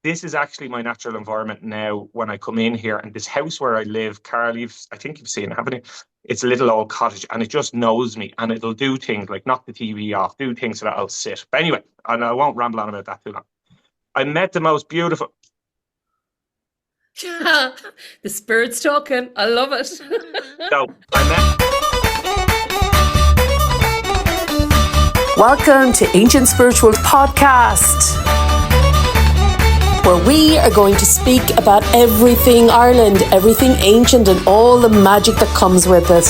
this is actually my natural environment now when I come in here. And this house where I live, Carl, I think you've seen it, haven't you? It's a little old cottage and it just knows me and it'll do things like knock the TV off, do things so that I'll sit. But anyway, and I won't ramble on about that too long. I met the most beautiful. The spirit's talking. I love it. So I met. Welcome to Ancient Spirituals Podcast, where we are going to speak about everything Ireland, everything ancient, and all the magic that comes with it.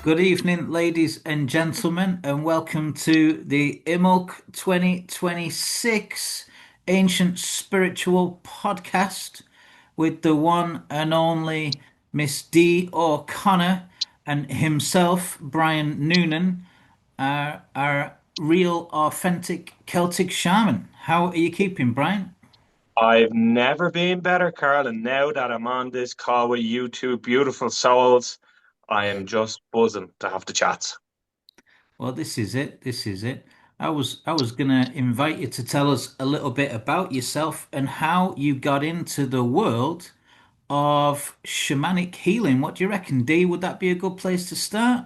Good evening, ladies and gentlemen, and welcome to the Imbolc 2026 Ancient Spiritual Podcast with the one and only Miss Dee O'Connor and himself, Brian Noonan, our real, authentic Celtic shaman. How are you keeping, Brian? I've never been better, Carl, and now that I'm on this call with you two beautiful souls, I am just buzzing to have the chats. Well, this is it. This is it. I was gonna invite you to tell us a little bit about yourself and how you got into the world of shamanic healing. What do you reckon, Dee? Would that be a good place to start?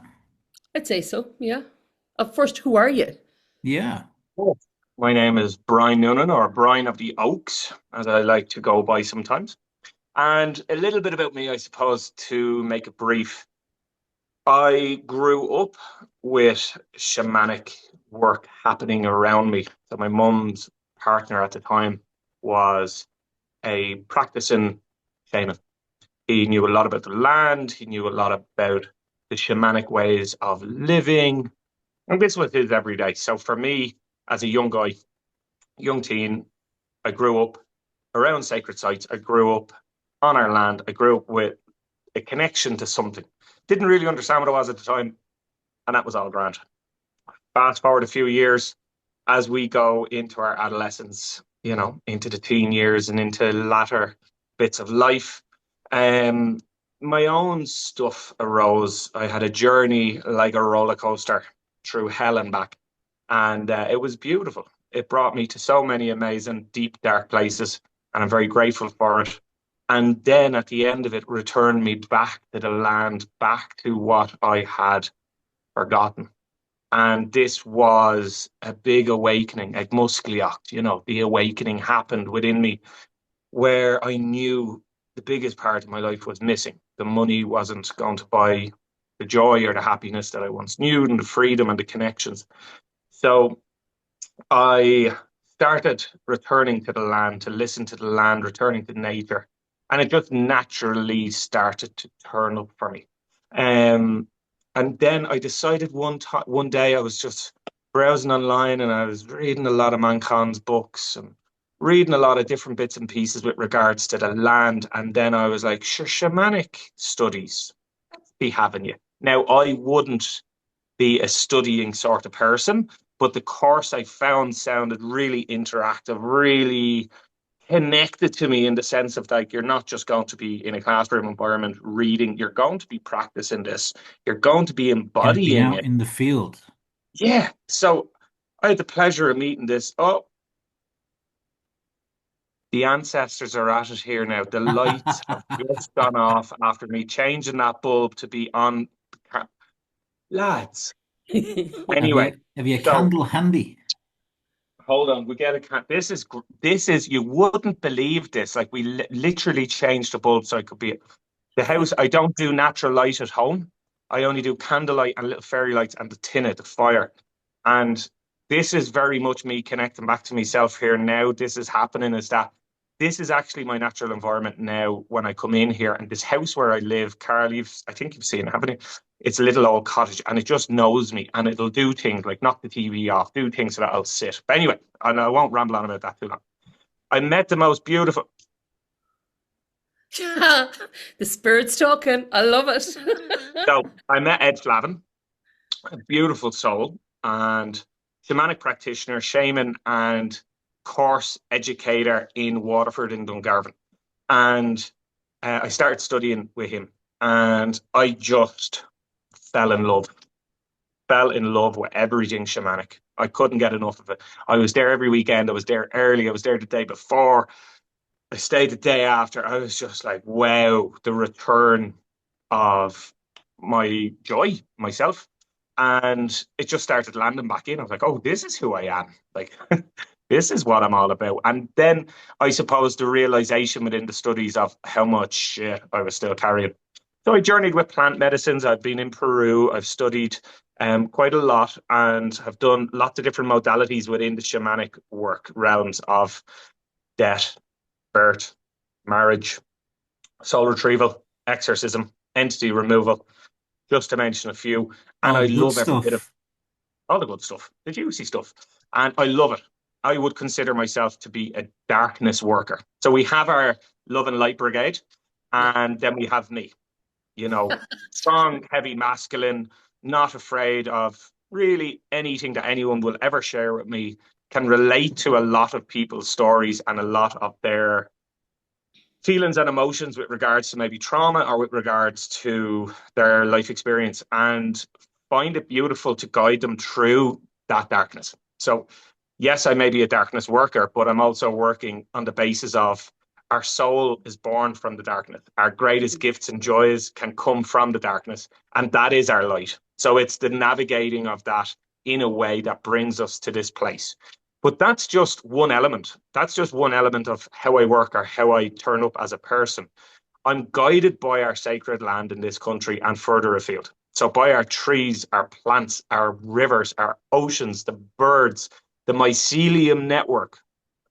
I'd say so, yeah. First, who are you? Yeah. My name is Brian Noonan, or Brian of the Oaks, as I like to go by sometimes. And a little bit about me, I suppose, to make it brief. I grew up with shamanic work happening around me. So my mum's partner at the time was a practicing shaman. He knew a lot about the land. He knew a lot about the shamanic ways of living. And this was his everyday. So for me, as a young guy, young teen, I grew up around sacred sites. I grew up on our land. I grew up with a connection to something. Didn't really understand what it was at the time, and that was all grand. Fast forward a few years as we go into our adolescence, into the teen years and into latter bits of life. My own stuff arose. I had a journey like a roller coaster through hell and back, and it was beautiful. It brought me to so many amazing, deep, dark places, and I'm very grateful for it. And then at the end of it, returned me back to the land, back to what I had forgotten. And this was a big awakening, like Muscliacht, the awakening happened within me where I knew the biggest part of my life was missing. The money wasn't going to buy the joy or the happiness that I once knew, and the freedom and the connections. So I started returning to the land, to listen to the land, returning to nature. And it just naturally started to turn up for me. And then I decided one day I was just browsing online and I was reading a lot of Mankind's books and reading a lot of different bits and pieces with regards to the land. And then I was like, sure, shamanic studies, be having you. Now, I wouldn't be a studying sort of person, but the course I found sounded really interactive, really connected to me in the sense of like, you're not just going to be in a classroom environment reading, you're going to be practicing this, you're going to be embodying out it in the field. Yeah. So I had the pleasure of meeting this. Oh, the ancestors are at it here now. The lights have just gone off after me changing that bulb to be on. Lads. Anyway, have you a candle handy? Hold on, we get a this is you wouldn't believe this. Like we literally changed the bulb so I could be the house. I don't do natural light at home. I only do candlelight and little fairy lights and the tin of the fire. And this is very much me connecting back to myself here now. This is happening is that this is actually my natural environment now when I come in here. And this house where I live, Carl, I think you've seen it, haven't you? It's a little old cottage and it just knows me and it'll do things like knock the TV off, do things so that I'll sit. But anyway, and I won't ramble on about that too long. I met the most beautiful. The spirit's talking. I love it. So I met Ed Flavin, a beautiful soul and shamanic practitioner, shaman and course educator in Waterford in Dungarvan. And I started studying with him and I just fell in love with everything shamanic. I couldn't get enough of it. I was there every weekend. I was there early. I was there the day before. I stayed the day after. I was just like, wow, the return of my joy, myself. And it just started landing back in. I was like, oh, this is who I am. Like, this is what I'm all about. And then I suppose the realization within the studies of how much shit I was still carrying. So I journeyed with plant medicines. I've been in Peru. I've studied quite a lot and have done lots of different modalities within the shamanic work realms of death, birth, marriage, soul retrieval, exorcism, entity removal, just to mention a few. And All I the good love every bit of stuff. all the good stuff, the juicy stuff. And I love it. I would consider myself to be a darkness worker. So we have our love and light brigade, Yeah. and then we have me, strong, heavy, masculine, not afraid of really anything that anyone will ever share with me, can relate to a lot of people's stories and a lot of their feelings and emotions with regards to maybe trauma or with regards to their life experience, and find it beautiful to guide them through that darkness. So, yes, I may be a darkness worker, but I'm also working on the basis of our soul is born from the darkness. Our greatest gifts and joys can come from the darkness, and that is our light. So it's the navigating of that in a way that brings us to this place. But that's just one element. That's just one element of how I work or how I turn up as a person. I'm guided by our sacred land in this country and further afield. So by our trees, our plants, our rivers, our oceans, the birds, the mycelium network.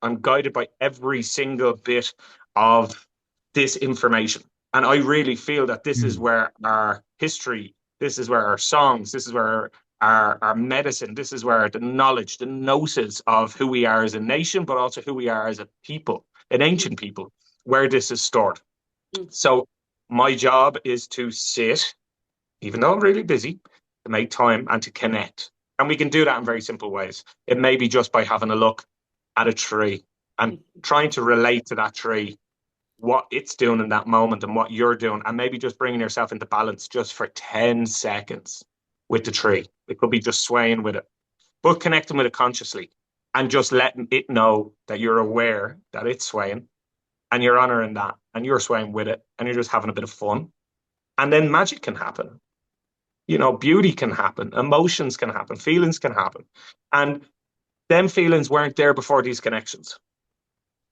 I'm guided by every single bit of this information. And I really feel that this is Mm. where our history, this is where our songs, this is where our medicine, this is where the knowledge, the gnosis of who we are as a nation, but also who we are as a people, an ancient people, where this is stored. Mm. So my job is to sit, even though I'm really busy, to make time and to connect. And we can do that in very simple ways. It may be just by having a look at a tree and trying to relate to that tree, what it's doing in that moment and what you're doing, and maybe just bringing yourself into balance just for 10 seconds with the tree. It could be just swaying with it, but connecting with it consciously and just letting it know that you're aware that it's swaying and you're honoring that and you're swaying with it and you're just having a bit of fun. And then magic can happen. Beauty can happen, emotions can happen, feelings can happen. And them feelings weren't there before these connections.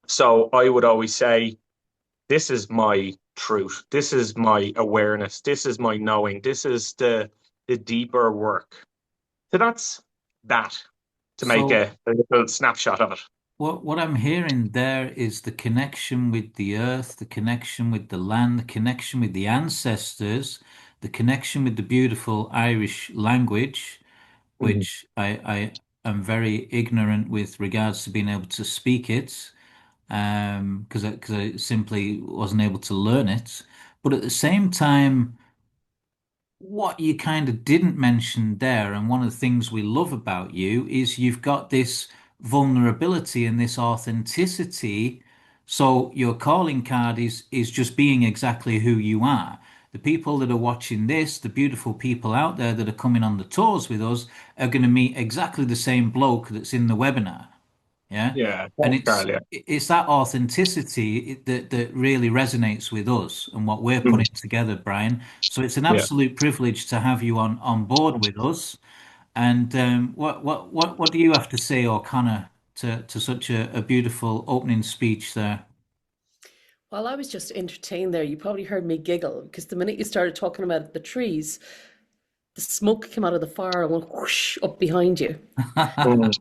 So I would always say, this is my truth. This is my awareness. This is my knowing. This is the deeper work. So that's that, to make So a little snapshot of it. what I'm hearing there is the connection with the earth, the connection with the land, the connection with the ancestors, the connection with the beautiful Irish language, Mhm. which I am very ignorant with regards to being able to speak it, because I simply wasn't able to learn it. But at the same time, what you kind of didn't mention there, and one of the things we love about you, is you've got this vulnerability and this authenticity. So your calling card is just being exactly who you are. The people that are watching this, the beautiful people out there that are coming on the tours with us, are going to meet exactly the same bloke that's in the webinar. Yeah. Yeah, And thanks, Carl. Yeah. it's that authenticity that really resonates with us and what we're Mhm. putting together, Brian. So it's an Yeah. absolute privilege to have you on board with us. And what do you have to say, O'Connor, to such a beautiful opening speech there? While I was just entertained there, you probably heard me giggle because the minute you started talking about the trees, the smoke came out of the fire and went whoosh up behind you. Mhm.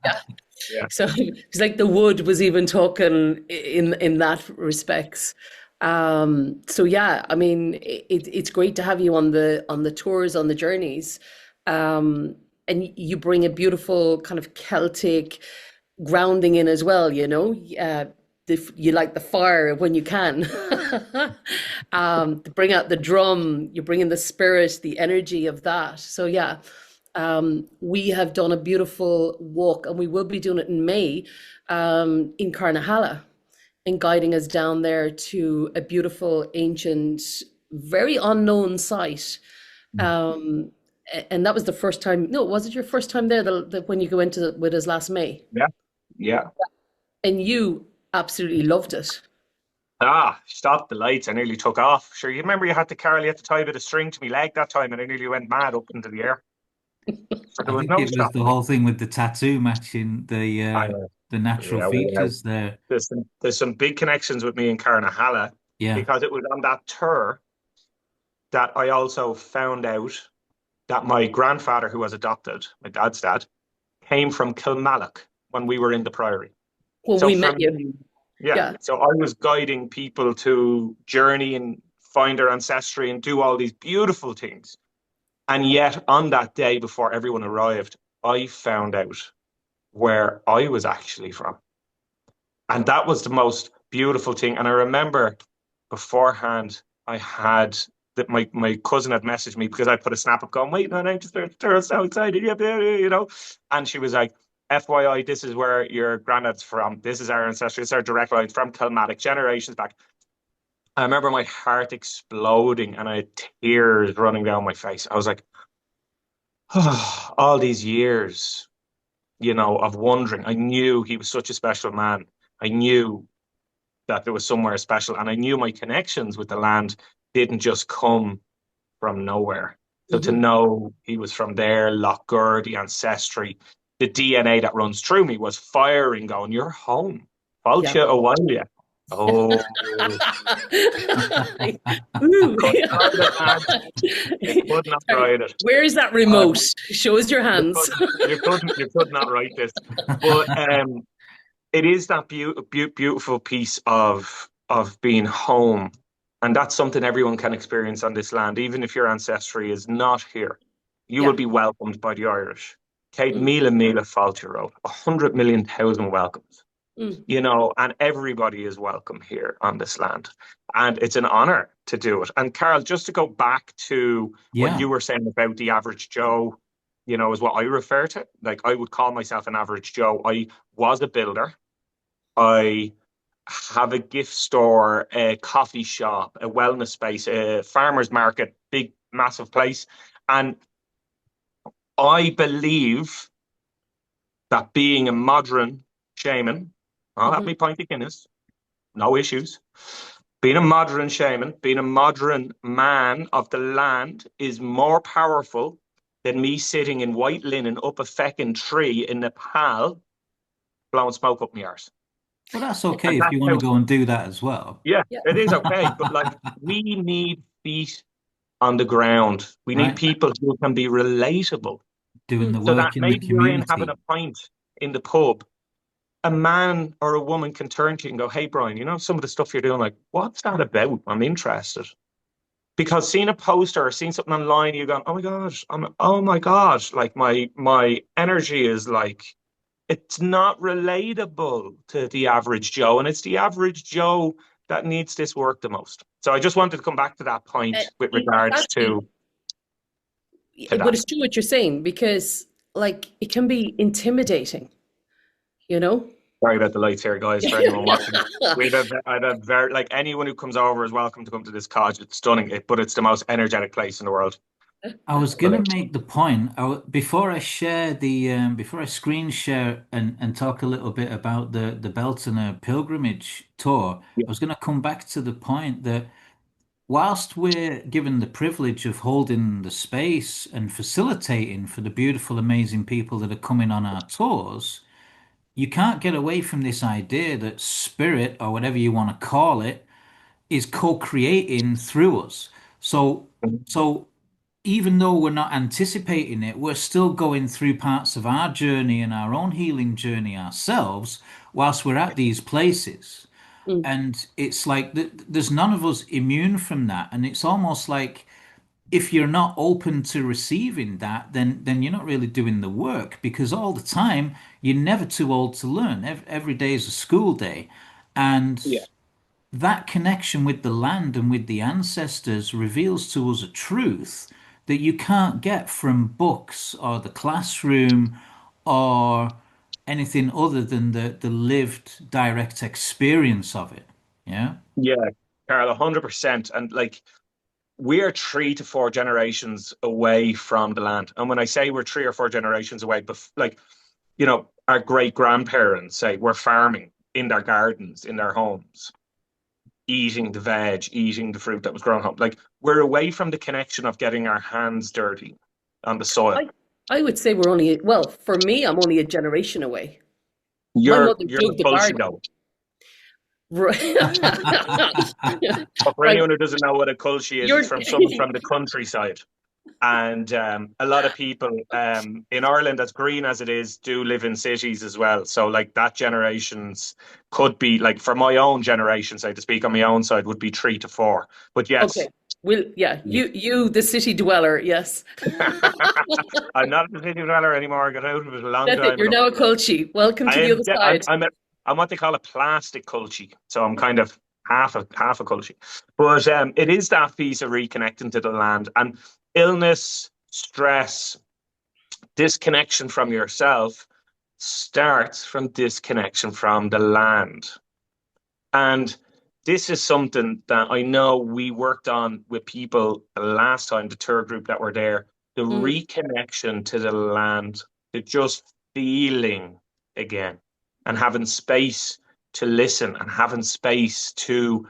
Yeah. So it's like the wood was even talking in that respects. So yeah, I mean, it's great to have you on the tours, on the journeys, and you bring a beautiful kind of Celtic grounding in as well. You like the fire when you can. To bring out the drum, you bring in the spirit, the energy of that. So yeah, we have done a beautiful walk, and we will be doing it in May, in Carnahala, and guiding us down there to a beautiful, ancient, very unknown site. Um, And that was the first time. No, was it your first time there? When you go into with us last May, Yeah, yeah. and you absolutely loved it. Stop the lights. I nearly took off. Sure, you remember you had to carry at the tie a bit of string to me leg that time, and I nearly went mad up into the air. So I there was think no it was the stopping me. whole thing with the tattoo matching I know. the natural Yeah, well, features there. there's some big connections with me in Carnahala Yeah. because it was on that tour that I also found out that my grandfather, who was adopted, my dad's dad, came from Kilmallock when we were in the Priory. Well, So we for met you. me, yeah, Yeah. so I was guiding people to journey and find their ancestry and do all these beautiful things. And yet, on that day before everyone arrived, I found out where I was actually from. And that was the most beautiful thing. And I remember beforehand, I had that my cousin had messaged me because I put a snap up going, wait, no, no, just they're so excited, yeah, yeah, yeah, you know. And she was like, FYI, this is where your granddad's from. This is our ancestry. It's our direct line from Kilmatic, generations back. I remember my heart exploding and I had tears running down my face. I was like, oh, all these years, of wondering. I knew he was such a special man. I knew that there was somewhere special, and I knew my connections with the land didn't just come from nowhere. So to Hmm. know he was from there, Lochgur, the ancestry, the DNA that runs through me was firing, going, "You're home. Yeah. Fáilte a bhaile." Oh, Ooh. couldn't hide it, man. You could not Sorry. write it. Where is that Uh, remote? Show us your you hands. couldn't, you could not write this. But it is that beautiful piece of being home, and that's something everyone can experience on this land, even if your ancestry is not here. You will Yeah. be welcomed by the Irish. Kate Mm, Mila Mila Fáilte wrote 100 million thousand welcomes. mm, And everybody is welcome here on this land. And it's an honor to do it. And Carl, just to go back to what Yeah. you were saying about the average Joe, is what I refer to. Like I would call myself an average Joe. I was a builder. I have a gift store, a coffee shop, a wellness space, a farmer's market, big, massive place. And I believe that being a modern shaman, I'll have mhm, me pint of Guinness, no issues. Being a modern shaman, being a modern man of the land is more powerful than me sitting in white linen up a feckin' tree in Nepal blowing smoke up my arse. Well, that's And okay if that's you want to how, go and do that as well. yeah, yeah. it is okay. But like, we need feet on the ground. We need Right? people who can be relatable. Doing the Mm, So that work in the maybe you're in having community. a pint in the pub, a man or a woman can turn to you and go, "Hey, Brian, some of the stuff you're doing, like, what's that about? I'm interested." Because seeing a poster or seeing something online, you go, "Oh my gosh, oh my gosh," like my energy is like, it's not relatable to the average Joe, and it's the average Joe that needs this work the most. So I just wanted to come back to that Uh, point with it's regards actually, to but that. it's true what you're saying because, like, it can be intimidating, you know? Sorry about the lights here, guys. For anyone watching, I've a very like anyone who comes over is welcome to come to this cottage. It's stunning, but it's the most energetic place in the world. I was gonna Brilliant. make the point before I share the before I screen share and talk a little bit about the Beltona pilgrimage tour. Yeah. I was gonna come back to the point that whilst we're given the privilege of holding the space and facilitating for the beautiful, amazing people that are coming on our tours, you can't get away from this idea that spirit, or whatever you want to call it, is co-creating through us. So, so even though we're not anticipating it, we're still going through parts of our journey and our own healing journey ourselves whilst we're at these places. Mm. And it's like there's none of us immune from that. And it's almost like if you're not open to receiving that, then you're not really doing the work because all the time you're never too old to learn. Every day is a school day. And Yeah. that connection with the land and with the ancestors reveals to us a truth that you can't get from books or the classroom or anything other than the lived direct experience of it. Yeah. Yeah, Carl, 100%. And like we are 3 to 4 generations away from the land. And when I say we're 3 or 4 generations away, like, our great grandparents say we're farming in their gardens, in their homes, eating the veg, eating the fruit that was grown home. Like, we're away from the connection of getting our hands dirty on the soil. I would say we're only, well, for me, I'm only a generation away. My You're mother you're dug the culture garden. though. Right. But for Right. anyone who doesn't know what a culture is, it's You're from someone from the countryside. And a lot of people in Ireland, as green as it is, do live in cities as well. So, like, that generations could be, like, for my own generation, so to speak, on my own side, would be 3 to 4. But okay. yes, Well, yeah, you the city dweller, yes. I'm not a city dweller anymore. I got out of it a long That's it. time You're ago. now a culture. Welcome I to the am. other side. I'm what they call a plastic culture. So I'm kind of half a culture. But it is that piece of reconnecting to the land, and illness, stress, disconnection from yourself starts from disconnection from the land. And this is something that I know we worked on with people the last time, the tour group that were there, the Mm, reconnection to the land, to just feeling again and having space to listen and having space to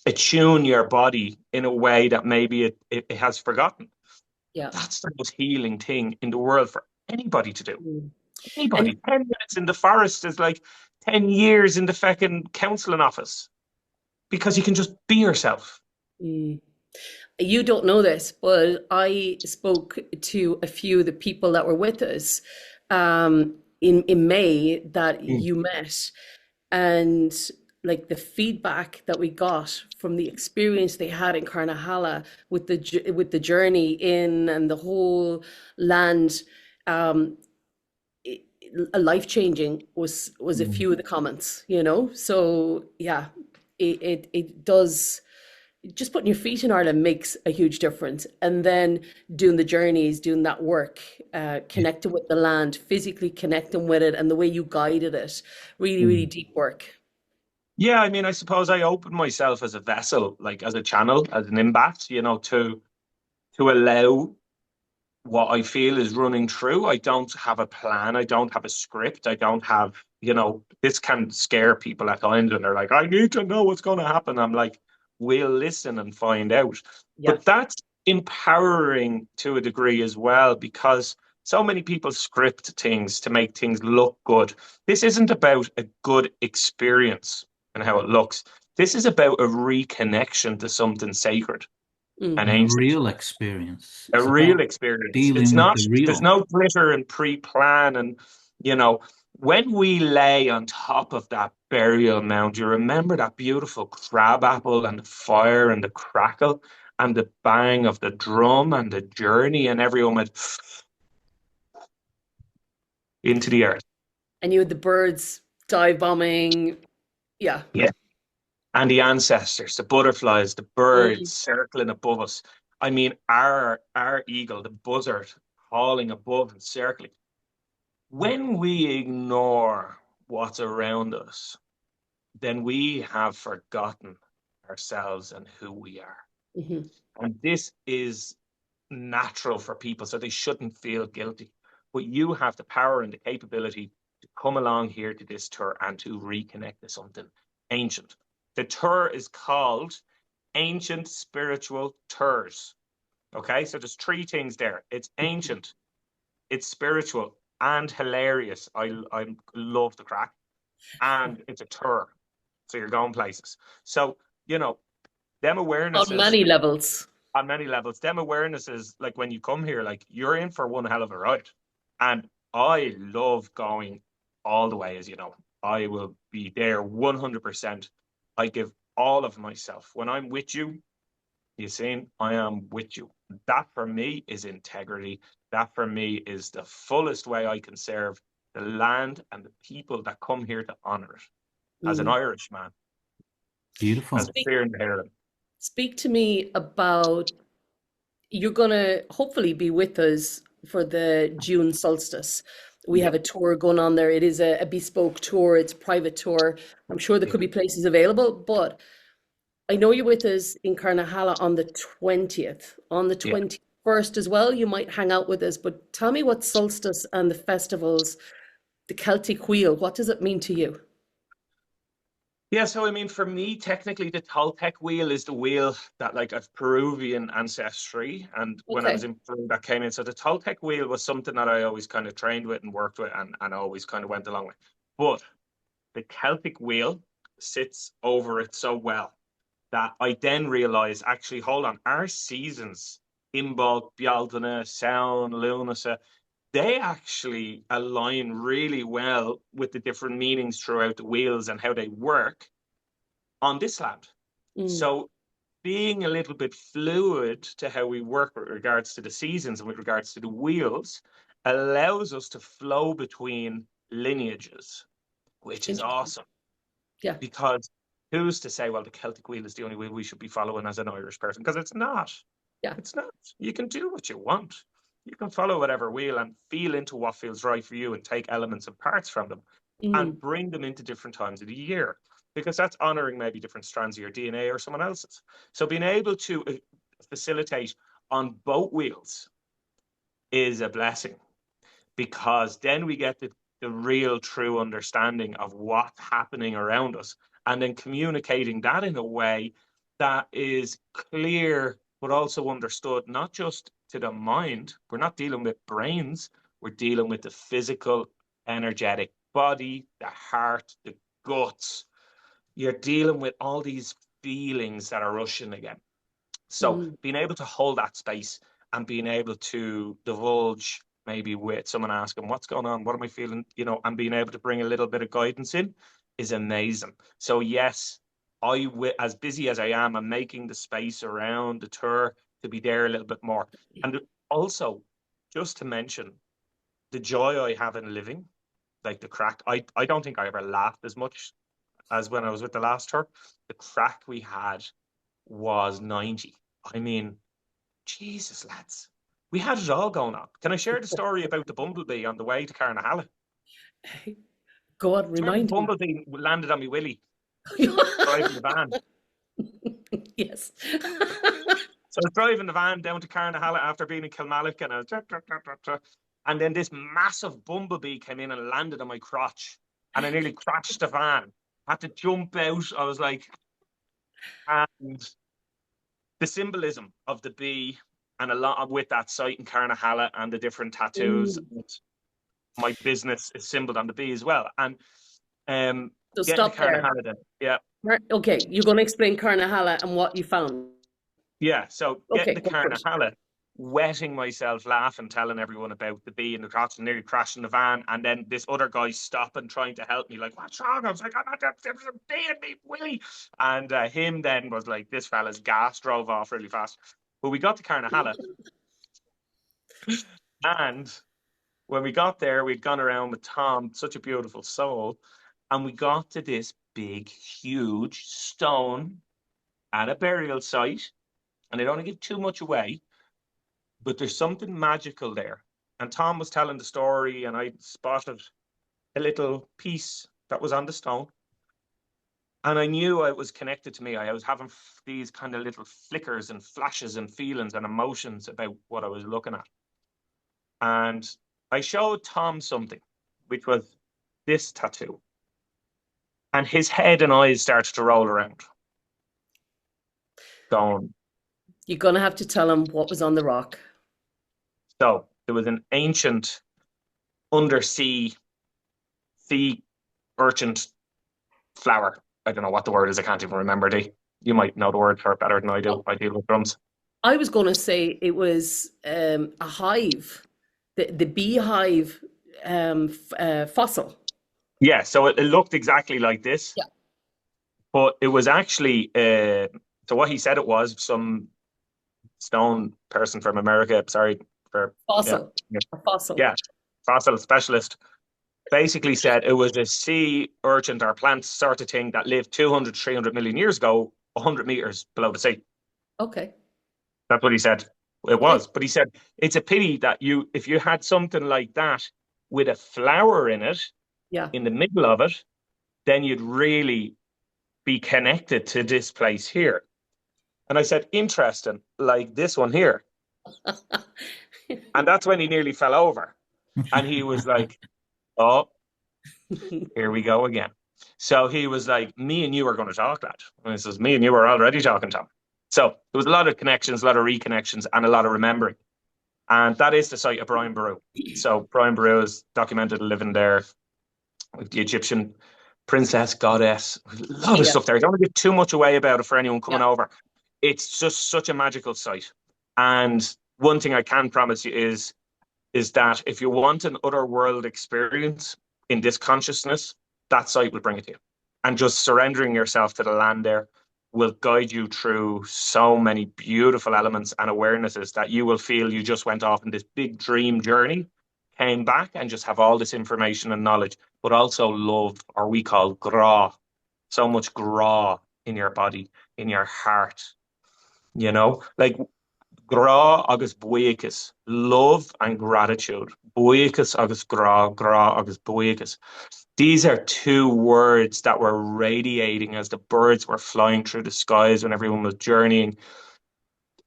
attune your body in a way that maybe it has forgotten. yeah. That's the most healing thing in the world for anybody to do. Mm. Anybody. And 10 minutes in the forest is like 10 years in the fucking counselling office because you can just be yourself. mm, you don't know this, but I spoke to a few of the people that were with us in May that Mm. you met, and like the feedback that we got from the experience they had in Carnahala with with the journey in and the whole land, um, life changing was a Mm. few of the comments, you know. So yeah, it does. Just putting your feet in Ireland makes a huge difference. And then doing the journeys, doing that work, Yeah. connecting with the land, physically connecting with it, and the way you guided it, really, really Mm. deep work. Yeah, I mean, I suppose I opened myself as a vessel, like as a channel, as an imbat, to allow what I feel is running through. I don't have a plan. I don't have a script. I don't have, this can scare people at times and they're like, I need to know what's going to happen. I'm like, we'll listen and find out. Yeah. But that's empowering to a degree as well, because so many people script things to make things look good. This isn't about a good experience and how it looks. This is about a reconnection to something sacred Mm. and And a ancient, real experience. a It's real about experience. It's dealing with not, the there's real. no glitter and pre-plan. And, you know, when we lay on top of that burial mound, you remember that beautiful crab apple and the fire and the crackle and the bang of the drum and the journey, and everyone went into the earth. And you had the birds dive bombing. Yeah. Yeah. And the ancestors, the butterflies, the Mm. birds circling above us. I mean, our eagle, the buzzard, calling above and circling. When we ignore what's around us, then we have forgotten ourselves and who we are. Mhm. And this is natural for people, so they shouldn't feel guilty. But you have the power and the capability to come along here to this tour and to reconnect to something ancient. The tour is called Ancient Spiritual Tours. Okay, so there's 3 things there. It's ancient, it's spiritual, and hilarious. I love the crack, and it's a tour. So you're going places. So, you know, them On awarenesses many levels. on many levels, them awarenesses, like when you come here, like you're in for one hell of a ride. And I love going all the way, as you know. I will be there 100%. I give all of myself. When I'm with you, you see, I am with you. That for me is integrity. That for me is the fullest way I can serve the land and the people that come here to honor it. As an Mm. Irishman, as Beautiful. a fear in the Ireland. Speak to me about, you're going to hopefully be with us for the June solstice. We Yeah, have a tour going on there. It is a bespoke tour, it's a private tour. I'm sure there yeah. could be places available, but I know you're with us in Carnahala on the 20th. On the Yeah. 21st as well, you might hang out with us, but tell me what solstice and the festivals, the Celtic wheel, what does it mean to you? Yeah, so I mean, for me, technically, the Toltec wheel is the wheel that, like, of Peruvian ancestry. And when I was Okay. in Peru, that came in. So the Toltec wheel was something that I always kind of trained with and worked with and always kind of went along with. But the Celtic wheel sits over it so well that I then realized, actually, hold on, our seasons, Imbolc, Bealtaine, Sound, Lunasa, they actually align really well with the different meanings throughout the wheels and how they work on this land. Mm, So being a little bit fluid to how we work with regards to the seasons and with regards to the wheels allows us to flow between lineages, which is interesting. awesome. Yeah. Because who's to say, well, the Celtic wheel is the only wheel we should be following as an Irish person? Because it's not. Yeah. It's not. You can do what you want. You can follow whatever wheel and feel into what feels right for you and take elements and parts from them and Mm, bring them into different times of the year because that's honoring maybe different strands of your DNA or someone else's. So being able to facilitate on both wheels is a blessing because then we get the real true understanding of what's happening around us and then communicating that in a way that is clear but also understood not just to the mind. We're not dealing with brains, we're dealing with the physical energetic body, the heart, the guts. You're dealing with all these feelings that are rushing again. So mm. being able to hold that space and being able to divulge maybe with someone asking what's going on, what am I feeling, and being able to bring a little bit of guidance in is amazing. So yes, as busy as I am, I'm making the space around the tour to be there a little bit more. And also, just to mention the joy I have in living, like the crack. I don't think I ever laughed as much as when I was with the last tour. The crack we had was 90. I mean, Jesus, lads. We had it all going on. Can I share the story about the bumblebee on the way to Carnahala? Go on, Remember the remind me. bumblebee landed on me willy, driving the van. Yes. So I was driving the van down to Carnahala after being in Kilmallock and and then this massive bumblebee came in and landed on my crotch and I nearly crashed the van. I had to jump out. I was like, and the symbolism of the bee and a lot of, with that site in Carnahala and the different tattoos. Mm. My business is symboled on the bee as well. And So getting to stop there. Carnahala then, yeah. Okay, you're going to explain Carnahala and what you found. Yeah, so getting Okay, to go for it. Carnahala, wetting myself, laughing, telling everyone about the bee and the crotch and nearly crashing the van. And then this other guy stopping, trying to help me, like, what's wrong? I was like, I'm not, there's a bee in me, Willie. And him then was like, this fella's gas drove off really fast. But we got to Carnahala and when we got there, we'd gone around with Tom, such a beautiful soul, and we got to this big, huge stone at a burial site. And I don't want to give too much away, but there's something magical there. And Tom was telling the story, and I spotted a little piece that was on the stone. And I knew it was connected to me. I was having these kind of little flickers and flashes and feelings and emotions about what I was looking at. And I showed Tom something, which was this tattoo. And his head and eyes started to roll around, going. You're going to have to tell him what was on the rock. So there was an ancient undersea sea urchin flower. I don't know what the word is. I can't even remember. You might know the word for it better than I do. I deal with drums. I was going to say it was a hive, the beehive fossil. Yeah, so it looked exactly like this, Yeah. but it was actually, so what he said it was some stone person from America, sorry for, Fossil. yeah, A fossil. yeah, fossil specialist, basically said it was a sea urchin or plant sort of thing that lived 200, 300 million years ago, 100 meters below the sea. Okay. That's what he said it Okay. was. But he said, it's a pity that if you had something like that with a flower in it, Yeah. in the middle of it, then you'd really be connected to this place here. And I said, interesting, like this one here. And that's when he nearly fell over. And he was like, oh, here we go again. So he was like, me and you are going to talk, lad. And I says, me and you are already talking, Tom. So there was a lot of connections, a lot of reconnections, and a lot of remembering. And that is the site of Brian Peru. So Brian Peru is documented living there with the Egyptian princess, goddess, a lot of stuff there. I don't want to give too much away about it for anyone coming over. It's just such a magical site. And one thing I can promise you is that if you want an other world experience in this consciousness, that site will bring it to you. And just surrendering yourself to the land there will guide you through so many beautiful elements and awarenesses that you will feel you just went off in this big dream journey, came back and just have all this information and knowledge, but also love, or we call gra. So much gra in your body, in your heart, you know, like gra agus buíochas, love and gratitude. Buíochas agus gra, gra agus buíochas. These are two words that were radiating as the birds were flying through the skies when everyone was journeying.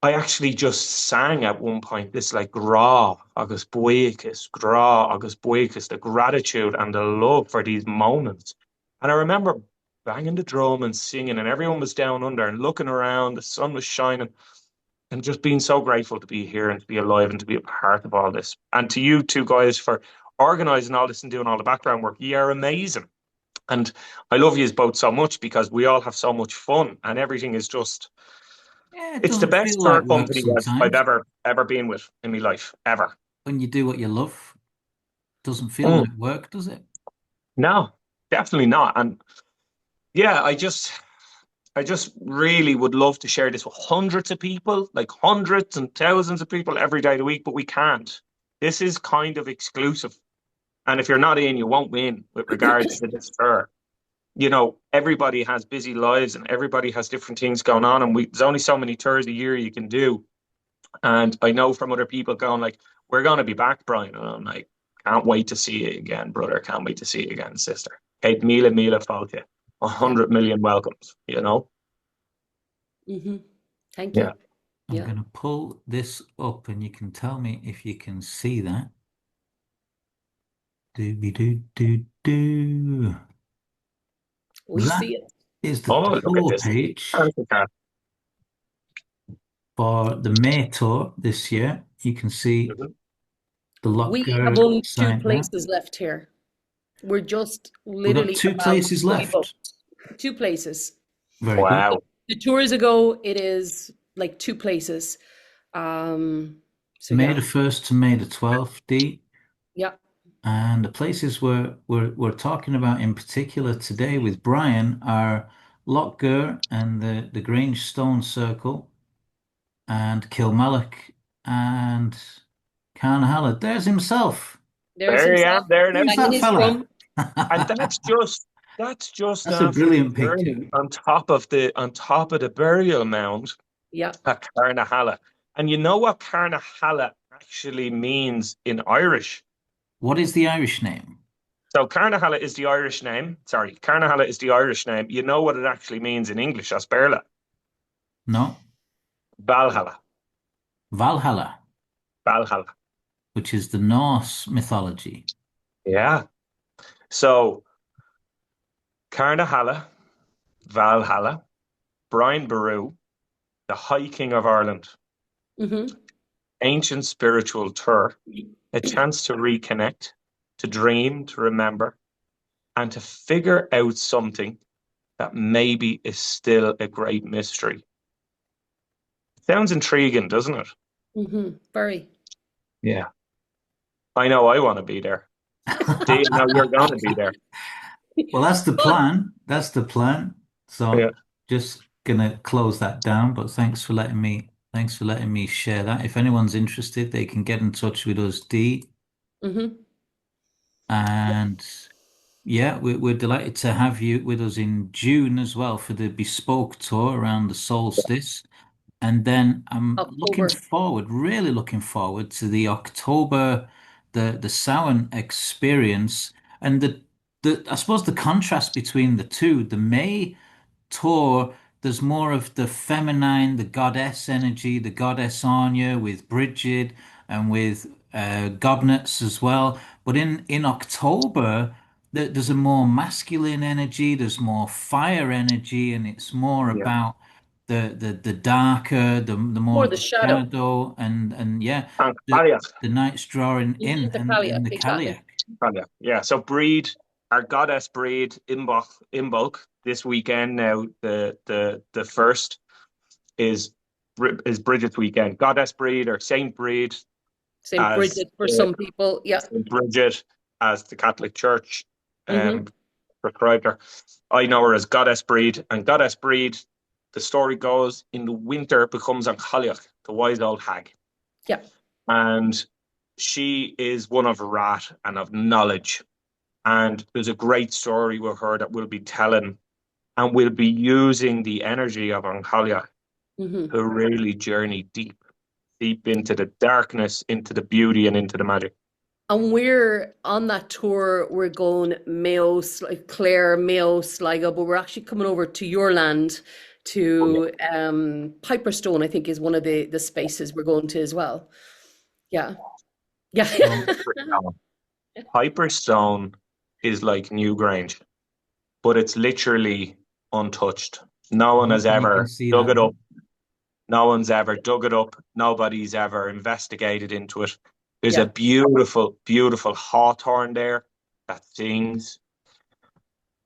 I actually just sang at one point this like gra agus buíochas, gra agus buíochas, the gratitude and the love for these moments. And I remember banging the drum and singing, and everyone was down under and looking around, the sun was shining, and just being so grateful to be here and to be alive and to be a part of all this. And to you two guys for organizing all this and doing all the background work. You are amazing. And I love you both so much because we all have so much fun and everything is just, it's the best tour company I've ever been with in my life, ever. When you do what you love, it doesn't feel like work, does it? No, definitely not. And yeah, I just really would love to share this with hundreds of people, like hundreds and thousands of people every day of the week, but we can't. This is kind of exclusive. And if you're not in, you won't win with regards to this tour. You know, everybody has busy lives and everybody has different things going on. And there's only so many tours a year you can do. And I know from other people going like, we're going to be back, Brian. And I'm like, can't wait to see you again, brother. Can't wait to see you again, sister. Kate Mila Falke. 100 million welcomes, you know? Thank you. I'm going to pull this up and you can tell me if you can see that. Doo-be-doo-doo-doo. We see it. Is the tour page for the May tour this year. You can see the locker. We have only 2 places left here. We're just literally We've got 2 places left. 2 places. Very good. The tours ago, it is like 2 places. So May the 1st to May the 12th, Dee. Yeah. And the places we're talking about in particular today with Brian are Lochgur and the Grange Stone Circle and Kilmallock and Carnahala. There's himself. There he is. There it is. Who's that fella? And that's just a brilliant picture on top of the burial mound at Carnahala. And you know what Carnahala actually means in Irish? What is the Irish name? So Carnahala is the Irish name. Sorry, Carnahala is the Irish name. You know what it actually means in English, Asperla? No. Valhalla. Valhalla. Valhalla. Which is the Norse mythology. Yeah. So Carnahala, Valhalla, Brian Boru, the High King of Ireland, ancient spiritual tour, a chance to reconnect, to dream, to remember, and to figure out something that maybe is still a great mystery. Sounds intriguing, doesn't it? Very. Yeah. I know I want to be there. Dee, now you're going to be there. Well, that's the plan. That's the plan. So just gonna close that down. But thanks for letting me share that. If anyone's interested, they can get in touch with us, Dee. And yeah, we're delighted to have you with us in June as well for the bespoke tour around the solstice. And then I'm really looking forward to the October, the Samhain experience, and the I suppose the contrast between the two. The May tour, there's more of the feminine, the goddess energy, the goddess Anya with Bridget and with Gobnets as well. But in October, there's a more masculine energy, there's more fire energy, and it's more Yeah. about the darker, the more More of the the shadow. shadow, and yeah, And the Kaliach. the night's drawing in The and Kalia, in the exactly. Kaliak. Kaliach. Yeah. So breed, our goddess breed, Imbolc, this weekend now, the first is Bridget's weekend. Goddess breed or Saint breed Saint as Bridget for some people. Yeah. Saint Bridget as the Catholic Church Hmm. prescribed her. I know her as Goddess Breed, and Goddess Breed, the story goes, in the winter becomes an Chaliach, the wise old hag, Yeah. and she is one of wrath and of knowledge. And there's a great story with her that we'll be telling, and we'll be using the energy of Anchalia Hmm. to really journey deep into the darkness, into the beauty, and into the magic. And we're on that tour. We're going Mayo, Clare, Mayo, Sligo, but we're actually coming over to your land Oh, yeah. to Piperstone, I think is one of the spaces we're going to as well. Yeah. Yeah. So Hyperstone is like Newgrange, but it's literally untouched. No one has you can ever see dug that it now. up. No one's ever dug it up. Nobody's ever investigated into it. There's a Yeah. beautiful, beautiful hawthorn there that sings.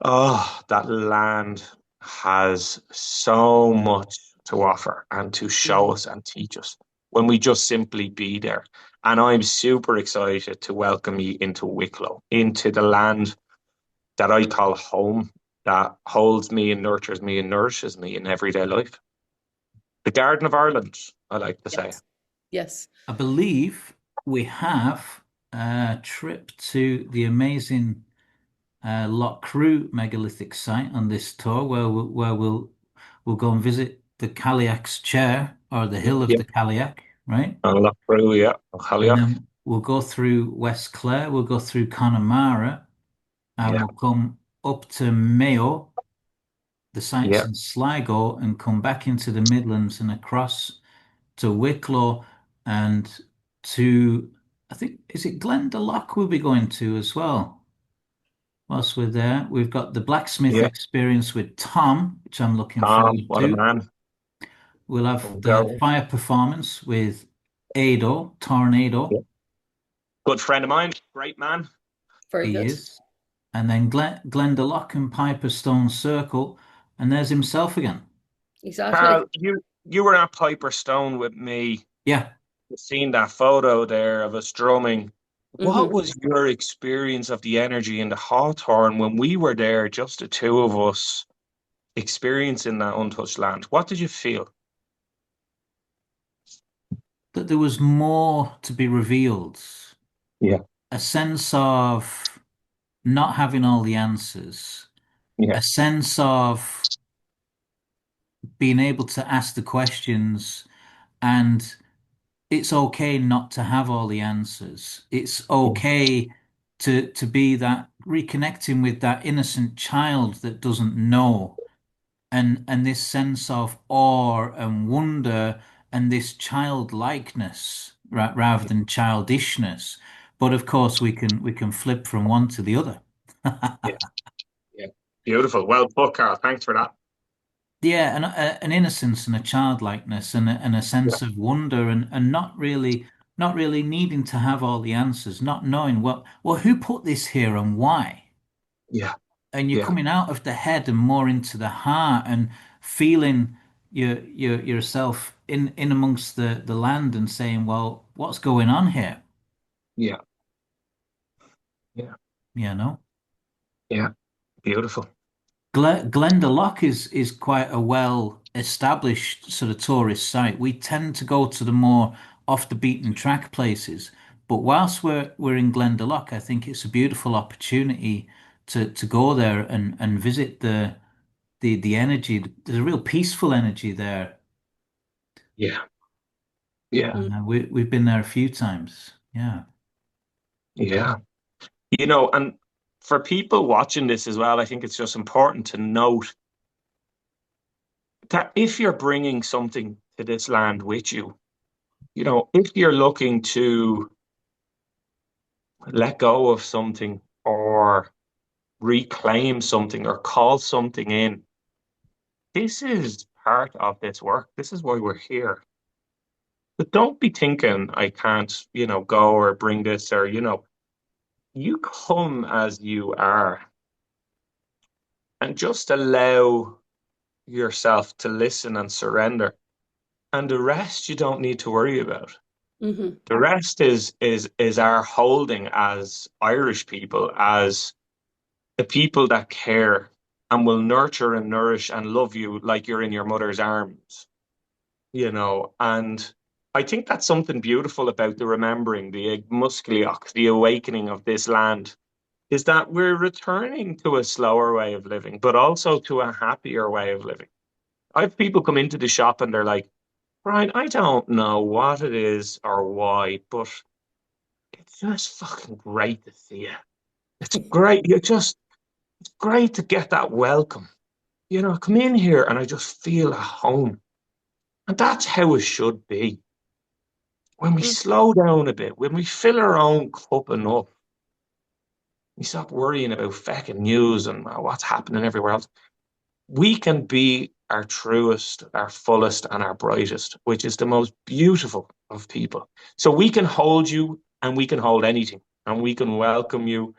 Oh, that land has so much to offer and to show Mhm. us and teach us when we just simply be there. And I'm super excited to welcome you into Wicklow, into the land that I call home, that holds me and nurtures me and nourishes me in everyday life. The Garden of Ireland, I like to say. Yes. Yes. I believe we have a trip to the amazing Loch Crew megalithic site on this tour, where we'll go and visit the Cailleach's chair or the hill of Yeah, the Cailleach, right? and look through, yeah, And Haliach. then we'll go through West Clare, we'll go through Connemara, and Yeah, we'll come up to Mayo, the sites yeah, in Sligo, and come back into the Midlands and across to Wicklow and to, I think, is it Glendalough we'll be going to as well? Whilst we're there, we've got the blacksmith yeah. experience with Tom, which I'm looking Tom, forward what a to. man. We'll have We'll the go. fire performance with Ado, Tornado, Yeah. Good friend of mine, great man. Very he good. is. And then Glendalough and Piperstone Circle, and there's himself again. Exactly. Carl, you were at Piper Stone with me. Yeah, You've seen that photo there of us drumming. What Hmm. was your experience of the energy in the Hawthorn when we were there, just the two of us, experiencing that untouched land? What did you feel? that there was more to be revealed, Yeah, a sense of not having all the answers, yeah, a sense of being able to ask the questions, and it's okay not to have all the answers. It's yeah, okay to be that reconnecting with that innocent child that doesn't know, and this sense of awe and wonder and this childlikeness rather than childishness. But of course, we can flip from one to the other. yeah, yeah. Beautiful. Well put, Carl. Thanks for that. Yeah, an innocence and a childlikeness and a Yeah, sense of wonder and not really needing to have all the answers, not knowing who put this here and why. yeah, And you're yeah, coming out of the head and more into the heart and feeling yourself in amongst the land and saying, well, what's going on here? yeah, yeah, You know? yeah. Beautiful. Glendalough is quite a well established sort of tourist site. We tend to go to the more off the beaten track places, but whilst we're in Glendalough, I think it's a beautiful opportunity to go there and visit the energy. There's a real peaceful energy there. Yeah, yeah, We've been there a few times. Yeah. yeah. And for people watching this as well, I think it's just important to note that if you're bringing something to this land with you, if you're looking to let go of something or reclaim something or call something in, this is part of this work. This is why we're here. But don't be thinking I can't, go or bring this or, you come as you are and just allow yourself to listen and surrender. And the rest you don't need to worry about. Hmm. The rest is our holding as Irish people, as the people that care and will nurture and nourish and love you like you're in your mother's arms, and I think that's something beautiful about the remembering, the muscleoch, the awakening of this land, is that we're returning to a slower way of living, but also to a happier way of living. I have people come into the shop and they're like, Brian, I don't know what it is or why, but it's just fucking great to see you. It's great. It's great to get that welcome. Come in here and I just feel at home. And that's how it should be. When we slow down a bit, when we fill our own cup enough, we stop worrying about fucking news and what's happening everywhere else. We can be our truest, our fullest, and our brightest, which is the most beautiful of people. So we can hold you and we can hold anything and we can welcome you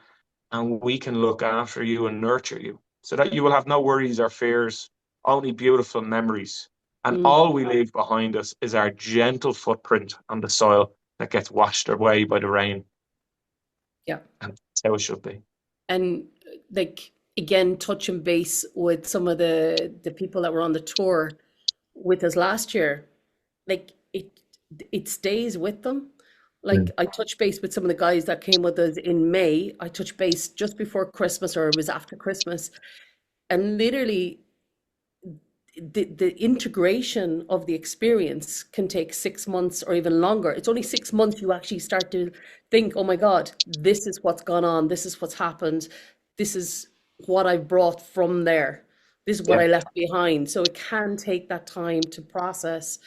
and we can look after you and nurture you so that you will have no worries or fears, only beautiful memories. And all we leave behind us is our gentle footprint on the soil that gets washed away by the rain. Yeah. And that's how it should be. And like, again, touching base with some of the people that were on the tour with us last year, like it stays with them. Like I touched base with some of the guys that came with us in May. I touched base just before Christmas, or it was after Christmas, and literally the integration of the experience can take 6 months or even longer. It's only 6 months you actually start to think, oh my God, this is what's gone on, this is what's happened, this is what I've brought from there, this is what Yeah. I left behind. So it can take that time to process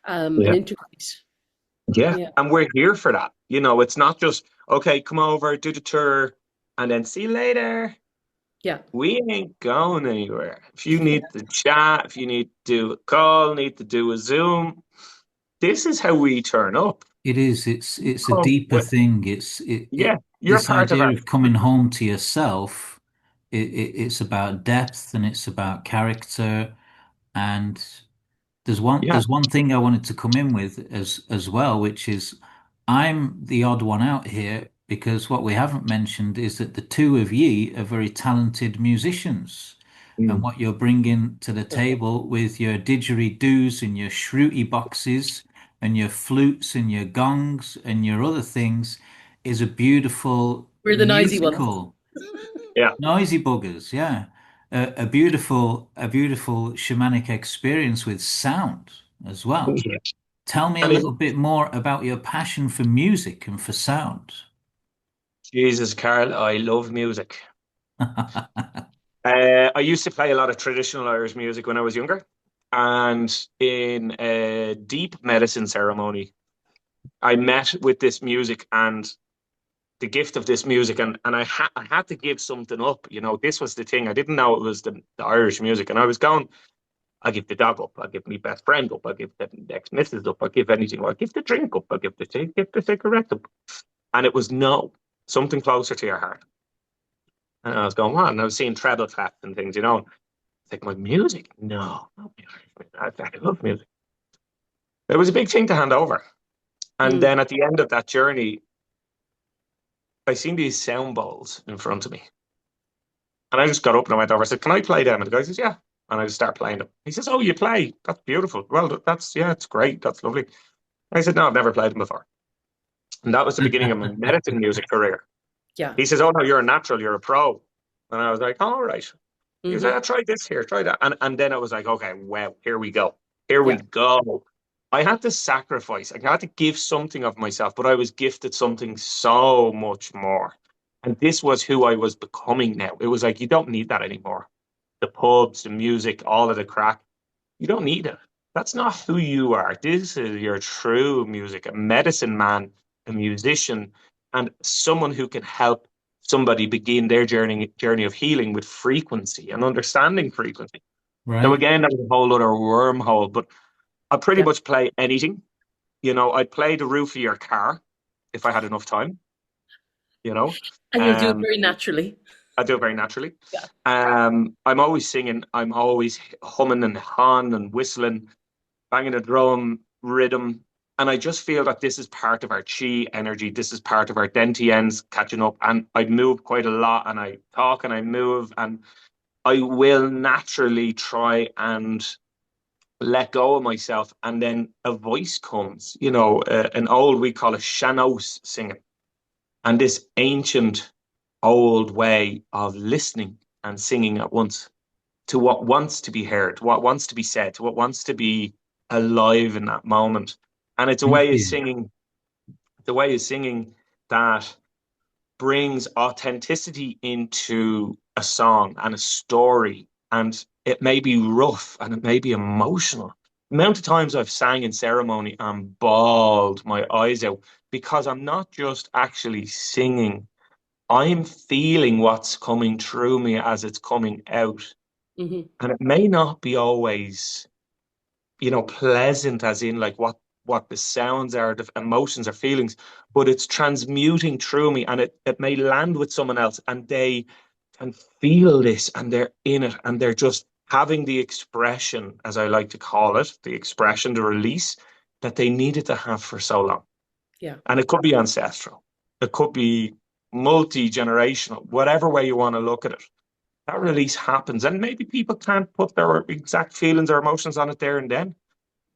and Yeah. integrate. Yeah. Yeah. And we're here for that. It's not just, okay, come over, do the tour, and then see you later. Yeah. We ain't going anywhere. If you need to chat, if you need to do a call, need to do a Zoom, this is how we turn up. It is. It's a Come deeper with, thing. It yeah, you're this part of idea our. of coming home to yourself. It's about depth and it's about character. And Yeah. there's one thing I wanted to come in with as well, which is I'm the odd one out here because what we haven't mentioned is that the two of ye are very talented musicians. And Mm. what you're bringing to the table with your didgeridoos and your shruti boxes and your flutes and your gongs and your other things is a beautiful We're the noisy ones. musical. Yeah. Noisy buggers, yeah. A beautiful shamanic experience with sound as well. Yeah. Tell me a And it, little bit more about your passion for music and for sound. Jesus, Carl, I love music. I used to play a lot of traditional Irish music when I was younger. And in a deep medicine ceremony, I met with this music and the gift of this music, and I had to give something up. This was the thing. I didn't know it was the Irish music, and I was going, I give the dog up, I give my best friend up, I give the ex missus up, I give anything, I give the drink up, I give the cigarette up, and it was no, something closer to your heart. And I was going, what? And I was seeing treble claps and things, It's like, my music? No, not music. I love music. It was a big thing to hand over. And Mm. then at the end of that journey, I seen these sound bowls in front of me. And I just got up and I went over. I said, can I play them? And the guy says, yeah. And I just start playing them. He says, oh, you play? That's beautiful. Well, yeah, it's great. That's lovely. And I said, no, I've never played them before. And that was the beginning of my medicine music career. Yeah. He says, oh, no, you're a natural. You're a pro. And I was like, all right. He was like, Hmm. try this here, try that. And then I was like, okay, wow, here we go. Here we Yeah. go. I had to sacrifice. I had to give something of myself, but I was gifted something so much more. And this was who I was becoming now. It was like, you don't need that anymore. The pubs, the music, all of the crack. You don't need it. That's not who you are. This is your true music, a medicine man, a musician, and someone who can help somebody begin their journey of healing with frequency and understanding frequency. So Right. again, that's a whole other wormhole, but I pretty Yeah. much play anything. I'd play the roof of your car if I had enough time, you know. And you'll do it Um, very naturally. I do it very naturally. Yeah. I'm always singing, I'm always humming and hawing and whistling, banging a drum, rhythm. And I just feel that this is part of our chi energy. This is part of our dentians catching up. And I move quite a lot and I talk and I move and I will naturally try and let go of myself. And then a voice comes, an old, we call it shanos singing. And this ancient old way of listening and singing at once to what wants to be heard, what wants to be said, what wants to be alive in that moment. And it's a Thank way of you. singing, the way of singing that brings authenticity into a song and a story. And it may be rough and it may be emotional. The amount of times I've sang in ceremony and bawled my eyes out because I'm not just actually singing, I'm feeling what's coming through me as it's coming out. Hmm. And it may not be always, pleasant as in like what the sounds are, the emotions or feelings, but it's transmuting through me and it may land with someone else and they can feel this and they're in it and they're just having the expression, as I like to call it, the expression, the release that they needed to have for so long. Yeah. And it could be ancestral, it could be multi-generational, whatever way you want to look at it. That release happens, and maybe people can't put their exact feelings or emotions on it there and then,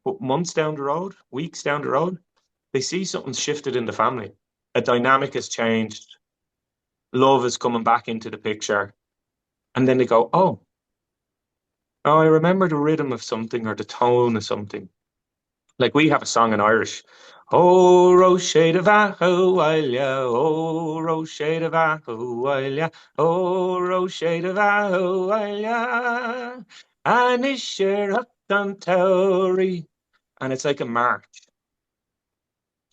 but months down the road, weeks down the road, they see something's shifted in the family. A dynamic has changed. Love is coming back into the picture. And then they go, oh, I remember the rhythm of something or the tone of something. Like we have a song in Irish. Oh, Roche de Vahoalia, oh, Roche de Vahoalia, oh, Roche de Vahoalia, Anisher Tauri. And it's like a march.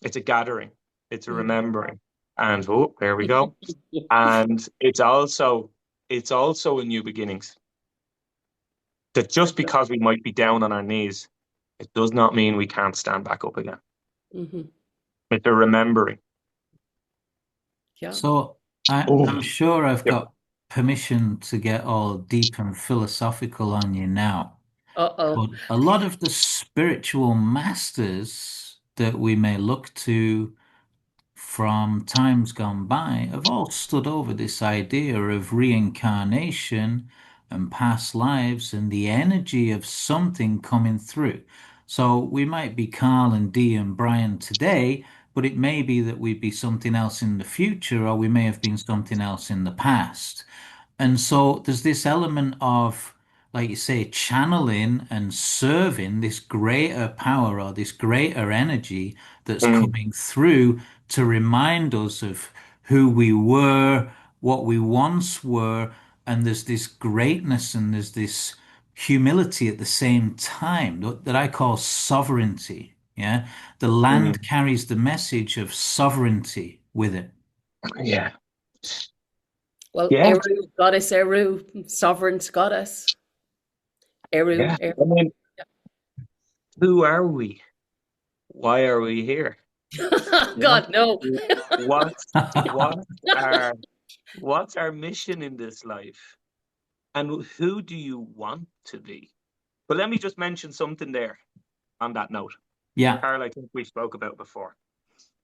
It's a gathering. It's a Mm. remembering. And oh, there we go. And it's also a new beginnings. That just because we might be down on our knees, it does not mean we can't stand back up again. Hmm. It's a remembering. Yeah. So I'm Oh, sure I've yep. got permission to get all deep and philosophical on you now. Uh-oh. But a lot of the spiritual masters that we may look to from times gone by have all stood over this idea of reincarnation and past lives and the energy of something coming through. So we might be Carl and Dee and Brian today, but it may be that we'd be something else in the future, or we may have been something else in the past. And so there's this element of, like you say, channeling and serving this greater power or this greater energy that's Mm, coming through to remind us of who we were, what we once were, and there's this greatness and there's this humility at the same time that I call sovereignty. Yeah. The land mm. carries the message of sovereignty with it. Yeah. Well, Yeah. Eru, goddess Eru, sovereign goddess. Eru, Yeah. Eru. I mean, who are we? Why are we here? What God, no. what's what's our what's our mission in this life? And who do you want to be? But let me just mention something there on that note. Yeah. Carl, I think we spoke about before.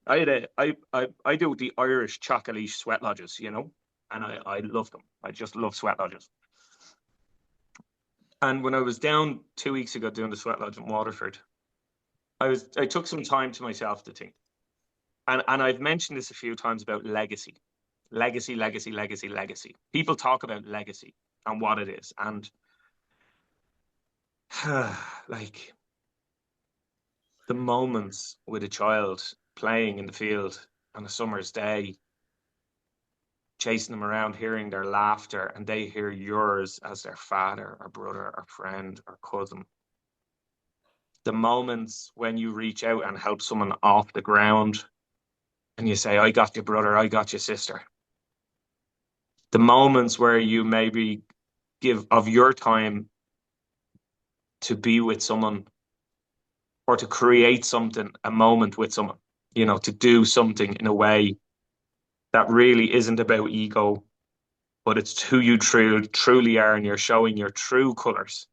I do the Irish chocolate sweat lodges, and I love them. I just love sweat lodges. And when I was down 2 weeks ago doing the sweat lodge in Waterford, I took some time to myself to think. And I've mentioned this a few times about legacy. Legacy, legacy, legacy, legacy. People talk about legacy and what it is. And like the moments with a child playing in the field on a summer's day, chasing them around, hearing their laughter, and they hear yours as their father or brother or friend or cousin. the moments when you reach out and help someone off the ground and you say, I got your brother, I got your sister. The moments where you maybe give of your time to be with someone or to create something, a moment with someone, to do something in a way that really isn't about ego, but it's who you truly are and you're showing your true colors.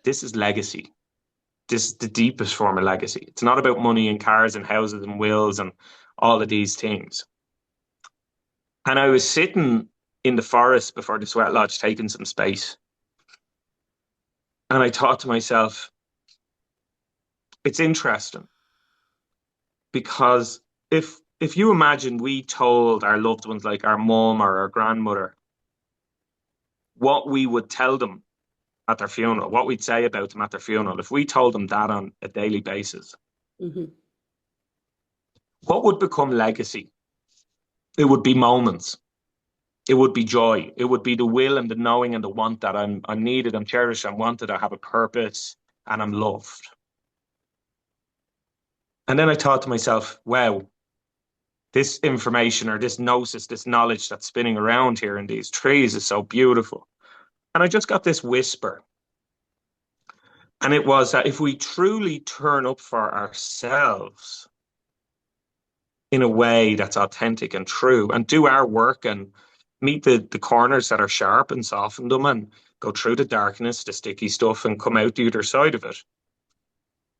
This is legacy. This is the deepest form of legacy. It's not about money and cars and houses and wills and all of these things. And I was sitting in the forest before the sweat lodge, taking some space. And I thought to myself, it's interesting because if you imagine we told our loved ones, like our mom or our grandmother, what we would tell them at their funeral, what we'd say about them at their funeral, if we told them that on a daily basis, what would become legacy? It would be moments. It would be joy. It would be the will and the knowing and the want that I'm needed, I'm cherished, I'm wanted, I have a purpose, and I'm loved. And then I thought to myself, wow, this information or this gnosis, this knowledge that's spinning around here in these trees is so beautiful. And I just got this whisper. And it was that if we truly turn up for ourselves in a way that's authentic and true and do our work and meet the corners that are sharp and soften them and go through the darkness, the sticky stuff, and come out the other side of it,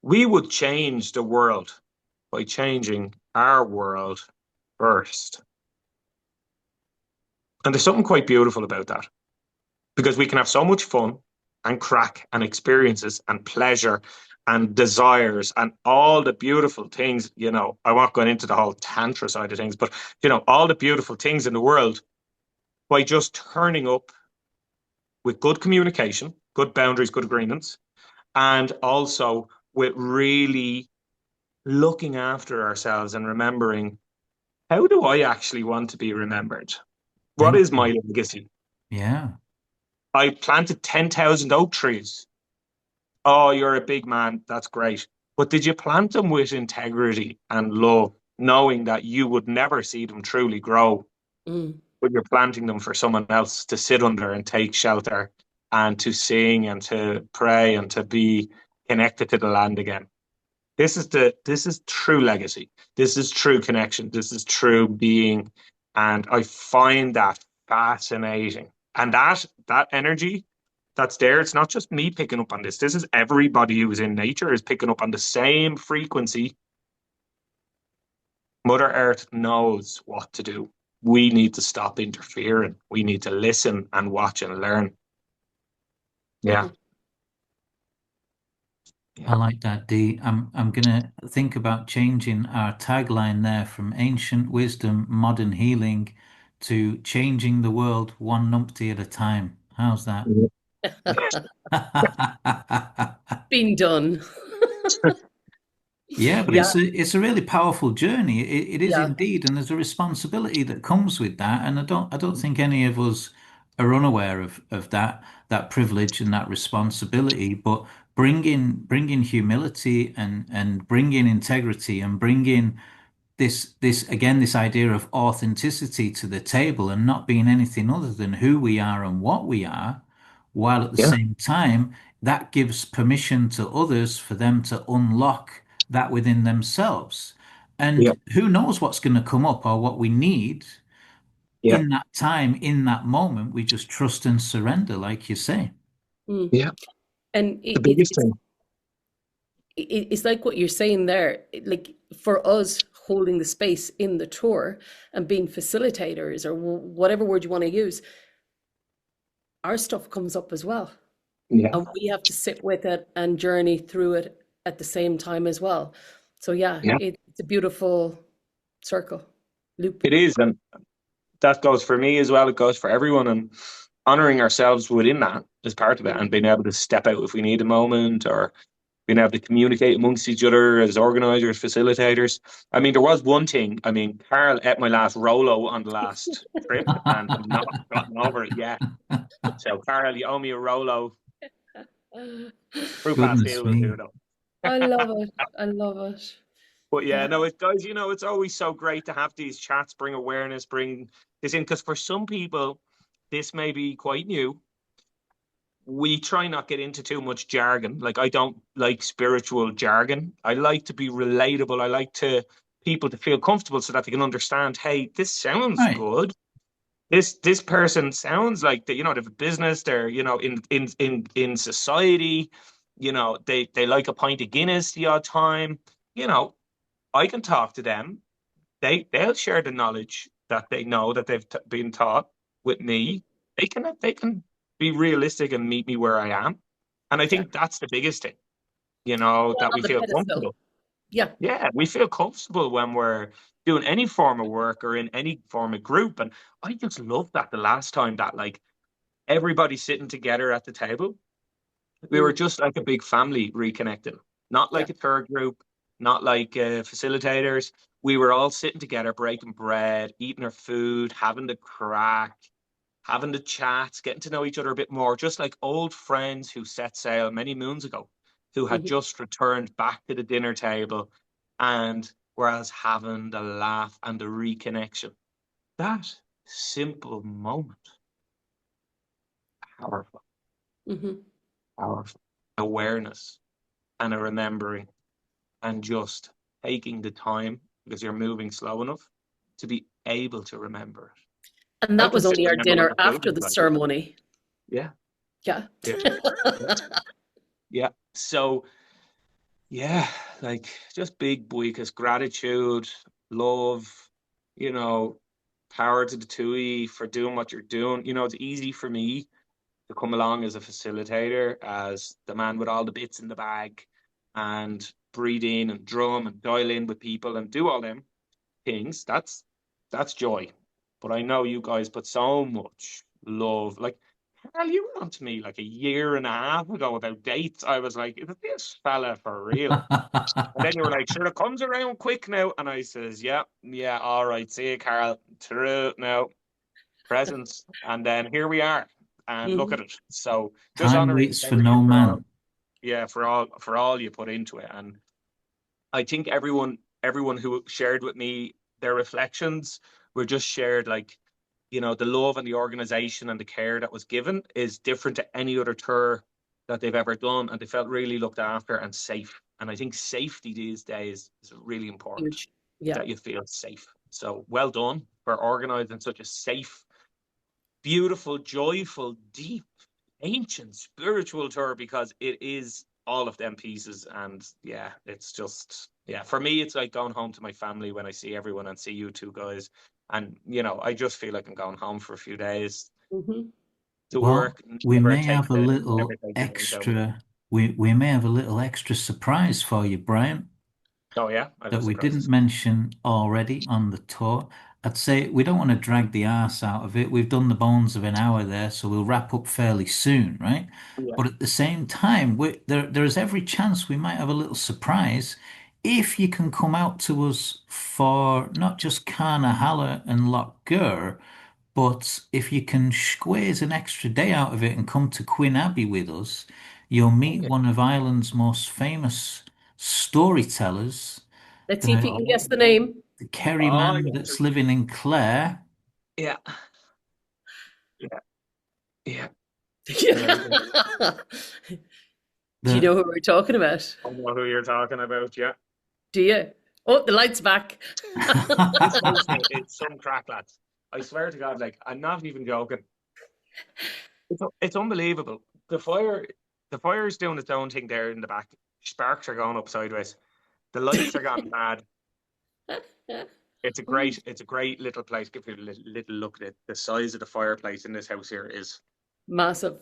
we would change the world by changing our world first. And there's something quite beautiful about that, because we can have so much fun and crack and experiences and pleasure and desires and all the beautiful things, I won't go into the whole tantra side of things, but, all the beautiful things in the world by just turning up with good communication, good boundaries, good agreements, and also with really looking after ourselves and remembering, how do I actually want to be remembered? What is my legacy? Yeah. I planted 10,000 oak trees. Oh, you're a big man. That's great. But did you plant them with integrity and love, knowing that you would never see them truly grow? But you're planting them for someone else to sit under and take shelter and to sing and to pray and to be connected to the land again. This is true legacy. This is true connection. This is true being. And I find that fascinating. And that energy that's there, it's not just me picking up on this. This is everybody who is in nature is picking up on the same frequency. Mother Earth knows what to do. We need to stop interfering. We need to listen and watch and learn. Yeah. I like that, Dee. I'm gonna think about changing our tagline there from ancient wisdom, modern healing to changing the world one numpty at a time. How's that? Been done. Yeah, but Yeah, it's a really powerful journey. It is yeah. indeed, and there's a responsibility that comes with that. And I don't think any of us are unaware of that privilege and that responsibility. But bringing humility and bringing integrity and bringing this again, this idea of authenticity to the table and not being anything other than who we are and what we are, while at the Yeah. same time that gives permission to others for them to unlock that within themselves. Yeah. And who knows what's going to come up or what we need Yeah. in that time, in that moment. We just trust and surrender, like you say. Mm. Yeah. And The biggest thing. it's like what you're saying there, like for us holding the space in the tour and being facilitators or whatever word you want to use, our stuff comes up as well. Yeah. And we have to sit with it and journey through it at the same time as well. So yeah, Yeah. it's a beautiful circle, loop. It is. And that goes for me as well. It goes for everyone. And honoring ourselves within that is part of it. And being able to step out if we need a moment or being able to communicate amongst each other as organizers, facilitators. I mean, there was one thing. I mean, Carl ate my last Rolo on the last trip and I've not gotten over it yet. So, Carl, you owe me a Rolo. Fruit Goodness pastille will do me. though. I love it. I love it. But yeah, Yeah. no, it does. It's always so great to have these chats, bring awareness, bring this in, because for some people, this may be quite new. We try not get into too much jargon. Like, I don't like spiritual jargon. I like to be relatable. I like to people to feel comfortable so that they can understand, hey, this sounds Right. good. This person sounds like they have a business, they're, in society, they like a pint of Guinness the odd time. You know, I can talk to them. They'll share the knowledge that they know that they've been taught with me. They can be realistic and meet me where I am. And I Yeah. think that's the biggest thing, Not that on we the feel pedestal. comfortable. Yeah. Yeah, we feel comfortable when we're doing any form of work or in any form of group. And I just love that the last time that, like, everybody sitting together at the table, we were Mm. just like a big family reconnecting, not Yeah. like a tour group, not like facilitators. We were all sitting together, breaking bread, eating our food, having the crack, having the chats, getting to know each other a bit more, just like old friends who set sail many moons ago, who had Mhm. just returned back to the dinner table and whereas having the laugh and the reconnection. That simple moment, powerful, Mhm. powerful. Awareness and a remembering and just taking the time because you're moving slow enough to be able to remember it. And I that can was sit only and our remember when dinner the after children the like, ceremony. yeah, Yeah. yeah, yeah, yeah. So yeah, like just big buikas, gratitude, love, you know, power to the TUI for doing what you're doing. It's easy for me to come along as a facilitator, as the man with all the bits in the bag, and breathe in and drum and dial in with people and do all them things. That's joy. But I know you guys put so much love. Like, hell, you were on to me like a year and a half ago about dates. I was like, is this fella for real? And then you were like, sure, it comes around quick now. And I says, yeah, yeah, all right. See you, Carl. True now. Presents. And then here we are. And look at Mhm. it. So just Time honoring waits for both of you no for all, man. yeah, for all you put into it. And I think everyone who shared with me their reflections were just shared, like, the love and the organization and the care that was given is different to any other tour that they've ever done, and they felt really looked after and safe. And I think safety these days is really important, Huge. Yeah. that you feel safe. So well done for organizing such a safe, beautiful, joyful, deep, ancient, spiritual tour, because it is all of them pieces. And yeah, it's just, yeah, for me, it's like going home to my family when I see everyone and see you two guys. And, I just feel like I'm going home for a few days Mhm. to Well, work, we never may take have a the, little never take the days out. extra. We may have a little extra surprise for you, Brian, Oh, yeah, I that love we didn't surprises. mention already on the tour. I'd say we don't want to drag the arse out of it. We've done the bones of an hour there, so we'll wrap up fairly soon, right? Yeah. But at the same time, there is every chance we might have a little surprise if you can come out to us for not just Carnahala and Loch Gur, but if you can squeeze an extra day out of it and come to Queen Abbey with us, you'll Oh, meet yeah. one of Ireland's most famous storytellers, Let's see if you the can guess the Oh, name. the Kerry oh, man yeah. that's living in Clare. Yeah. Yeah. Yeah. Amazing. Do you The know who we're talking about? I know who you're talking about. Yeah. Do you? Oh, the light's back. This place, mate, it's some crack, lads. I swear to God, like, I'm not even joking. It's unbelievable. The fire's doing its own thing there in the back. Sparks are going up sideways. The lights are gone mad. It's a great little place. Give you a little look at it. The size of the fireplace in this house here Massive.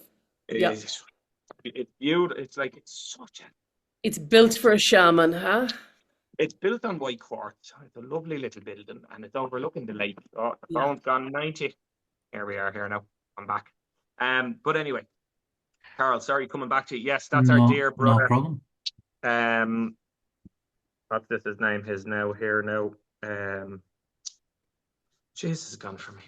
Yeah. is it's beautiful. It's like it's such a It's built for a shaman, huh? it's built on white quartz. It's a lovely little building, and it's overlooking the lake. Oh, the Yeah. phone's gone 90. Here we are here now. I'm back. But anyway, Carl, sorry, coming back to you. Yes, that's our no, dear no brother. problem. Um, what's this his name? His now here now. Jesus, has gone for me.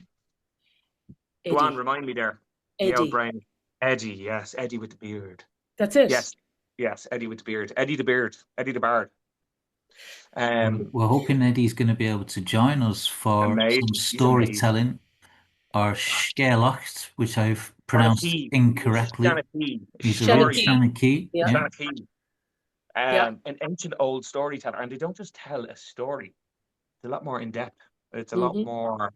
Go on, Eddie. remind me there. The old Eddie. brain. Eddie, yes, Eddie with the beard. That's it. Yes, Yes, Eddie with the beard. Eddie the Beard. Eddie the Bard. We're hoping Eddie's going to be able to join us for some Amazing. He's amazing. storytelling or Sherlock, which I've pronounced Shanachie. incorrectly. Shanachie. He's a real Shanachie. Storyteller. Shanachie, Yeah. yeah. Shanachie. Yeah. An ancient old storyteller. And they don't just tell a story. It's a lot more in depth. It's a lot Hmm. more,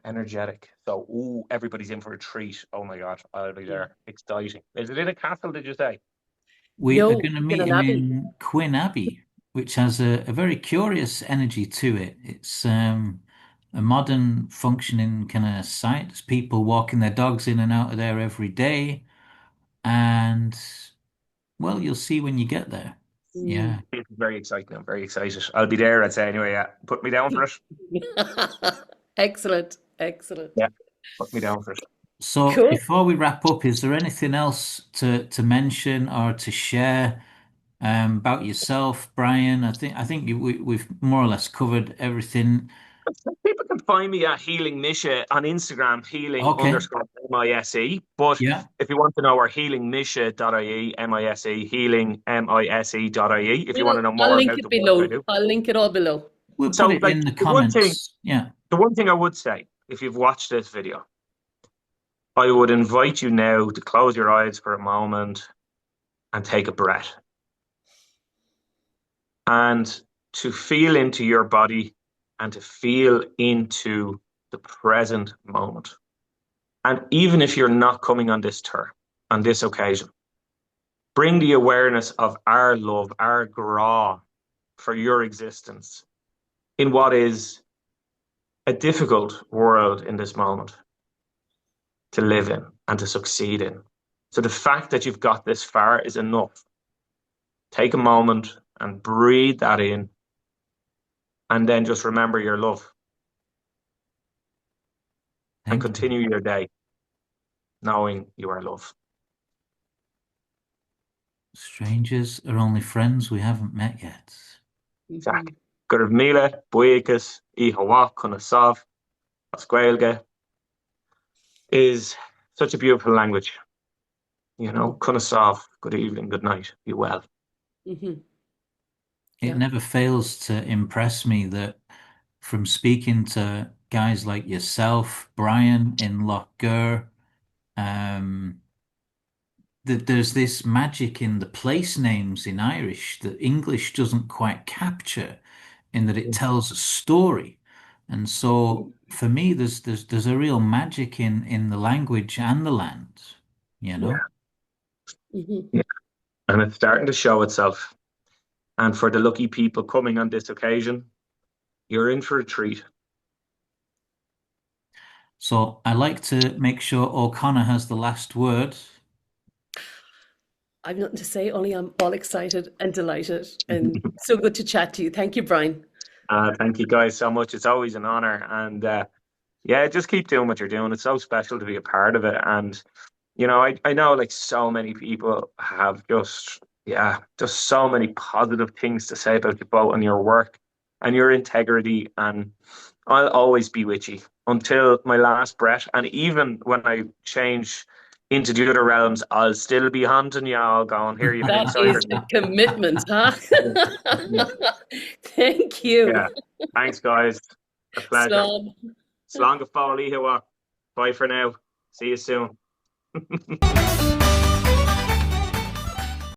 energetic. So, everybody's in for a treat. Oh my God, I'll be there. Exciting. Is it in a castle, did you say? We are No, going to in meet an him abbey. in Quinn Abbey, which has a very curious energy to it. It's a modern functioning kind of site. There's people walking their dogs in and out of there every day. And, well, you'll see when you get there. Mm. Yeah. It's very exciting. I'm very excited. I'll be there, I'd say anyway. Yeah. Put me down for it. Excellent, excellent. Yeah. Put me down for it. So Cool. before we wrap up, is there anything else to mention or to share about yourself, Brian? I think we've more or less covered everything. People can find me at Healing Misha on Instagram, healing Okay. underscore MISE. But Yeah. if you want to know, we're healingmisha.ie, MISE, healing MISE.ie, if you want Well, to know I'll more link about it the work I below. do. I'll link it all below. We'll put So, it like, in the the one thing, comments. Yeah. the one thing I would say, if you've watched this video, I would invite you now to close your eyes for a moment and take a breath and to feel into your body and to feel into the present moment. And even if you're not coming on this tour, on this occasion, bring the awareness of our love, our gra for your existence in what is a difficult world in this moment to live in and to succeed in. So the fact that you've got this far is enough. Take a moment and breathe that in, and then just remember your love and Thank you. continue your day knowing you are loved. Strangers are only friends we haven't met yet. Jack. Gurv Mila, Buikas, Ihawa, Kunasav, Pasquelga is such a beautiful language. Kunasav, good evening, good night, be well. Mm-hmm. It Yeah. never fails to impress me that from speaking to guys like yourself, Brian in Lochgur, that there's this magic in the place names in Irish that English doesn't quite capture, in that it tells a story. And so for me, there's a real magic in the language and the land, you Yeah. know? Mm-hmm. Yeah. And it's starting to show itself. And for the lucky people coming on this occasion, you're in for a treat. So I like to make sure O'Connor has the last word. I've nothing to say, only I'm all excited and delighted and so good to chat to you. Thank you, Brian. Thank you guys so much. It's always an honor. And just keep doing what you're doing. It's so special to be a part of it. And, I know like so many people have just so many positive things to say about you both and your work and your integrity. And I'll always be with you until my last breath. And even when I change into the other realms, I'll still be hunting you all going, here, you've been That inside is of a me. commitment, huh? Yeah. Thank you. Yeah. Thanks, guys. A pleasure. Slán. Slán go fáil. Bye for now. See you soon.